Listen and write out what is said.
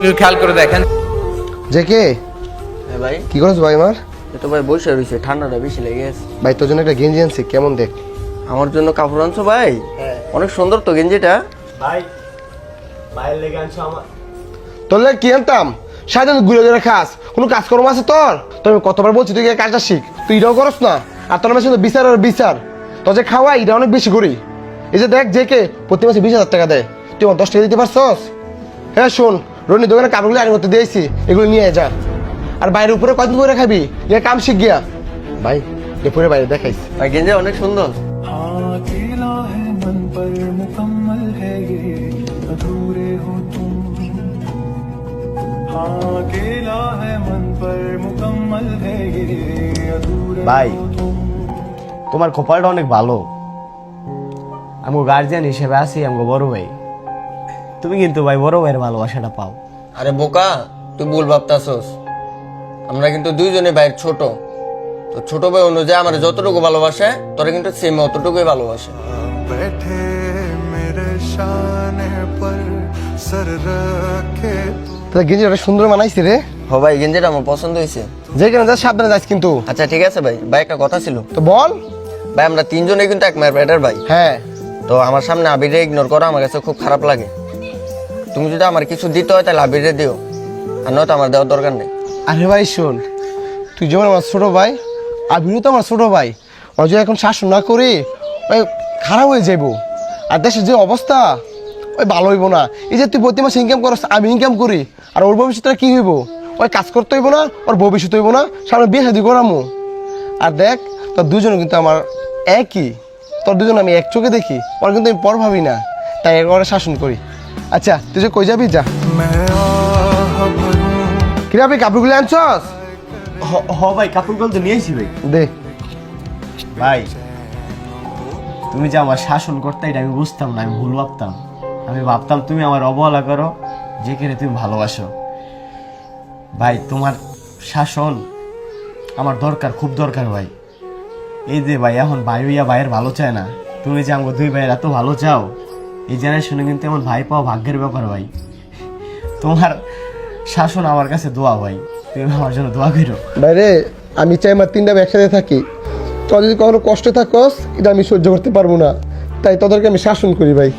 খেয়াল করে দেখেন যে কে হ্যাঁ ভাই, কি করছ ভাই? আমার তো ভাই বসে রয়েছে, ঠান্ডাটা বেশি লেগে গেছে। ভাই তোর জন্য একটা গেঞ্জি আনছি, কেমন দেখ? আমার জন্য কাপড় আনছো ভাই? অনেক সুন্দর তো গেঞ্জিটা। ভাই ভাইয়ের লেগে আনছো আমার। তোর লাগে কি আনতাম? সারাদিন ঘুরে ঘুরে খাস, কোনো কাজকর্ম আছে তোর? তোর আমি কতবার বলছি তুই কাজটা শিখ, তুই এটাও করস না। আর তোর মাসে বিচার আর বিচার, তোর যে খাওয়া এটা অনেক বেশি করি। এই যে দেখ যে কে প্রতি মাসে 20,000 টাকা দেয়, তুই আমার 10 টাকা দিতে পারছস? হ্যাঁ শোন, রনি দোকানে কাপড়গুলো আগে করতে দিয়েছি, এগুলো নিয়ে যা। আর বাইরের উপরে কয়দিন পরে খাবি, ইয়ে কাম শিখ গিয়া। ভাই এরপরে বাইরে দেখাইস। ভাই গেঞ্জি অনেক সুন্দর। हाँ अकेला है मन पर मुकम्मल है ये अधूरे हो तुम। हाँ अकेला है मन पर मुकम्मल है ये अधूरे भाई। हो तुम। তোমার কপালটা অনেক ভালো, আমগো গার্জিয়ান হিসেবে আছি, আমগো বড় ভাই। তুমি কিন্তু ভাই বড় ভাইয়ের ভালোবাসাটা পাও। আরে বোকা, তুই ভুল ভাবতাছস। আমরা কিন্তু দুইজনে ভাইয়ের ছোট, তো ছোট ভাই অনুযায়ী আমার যতটুকু ভালোবাসে তোরা কিন্তু সেম অতটুকুই ভালোবাসে। बैठे मेरे शाने पर सर रखे তোর গেঞ্জি অনেক সুন্দর মানাইছে রে। হ ভাই, গেঞ্জিটা আমার পছন্দ হয়েছে। যেখানে যা সাবধানে যাস কিন্তু। আচ্ছা ঠিক আছে ভাই। ভাই একটা কথা ছিল। তো বল। ভাই আমরা তিনজনে কিন্তু এক মায়ের পেটের ভাই। হ্যাঁ তো আমার সামনে আবিরে ইগনোর করা আমার কাছে খুব খারাপ লাগে। তুমি যদি আমার কিছু দিতে হয় তাহলে আবিরে দিও, আর নয়তো আমার দেওয়ার দরকার নেই। আরে ভাই শোন, তুই যেমন আমার ছোট ভাই, আবিরও তো আমার ছোট ভাই। ও যদি এখন শাসন না করি ওই খারাপ হয়ে যাইব, আর দেশের যে অবস্থা ওই ভালো হইব না। এই যে তুই প্রতি মাসে ইনকাম করস, আমি ইনকাম করি, আর ওর ভবিষ্যৎটা কি হইব? ওই কাজ করতে হইব না, ওর ভবিষ্যৎ হইব না, সামনে বিয়ে শাদি করামু। আর দেখ তোর দুজনে কিন্তু আমার একই, তোর দুজন আমি এক চোখে দেখি, ওর কিন্তু আমি পর ভাবি না, তাই একবারে শাসন করি। আচ্ছা তুই যে কই যাবি যা। मैं आह भरूं কিরে আপনি কাপড়গুলো আনছস? হ ভাই, কাপড়গুলো তো নিয়েছি ভাই। দে। ভাই তুমি যে আমার শাসন করতে, এটা আমি বুঝতাম না, আমি ভুল ভাবতাম। আমি ভাবতাম তুমি আমার অবহেলা করো, যেখানে তুমি ভালোবাসো। ভাই তোমার শাসন আমার দরকার, খুব দরকার ভাই। এই যে ভাই এখন ভাই হইয়া ভাইয়ের ভালো চায় না, তুমি যে আমাকে দুই ভাইয়ের এত ভালো চাও, এই জেনারেশনে কিন্তু এমন ভাই পাওয়া ভাগ্যের ব্যাপার ভাই। তোমার শাসন আমার কাছে দোয়া ভাই, তুমি আমার জন্য দোয়া করো। বাইরে আমি চাই আমার তিনটা একসাথে থাকি। তোর যদি কখনো কষ্ট থাকস, এটা আমি সহ্য করতে পারবো না, তাই তোদেরকে আমি শাসন করি ভাই।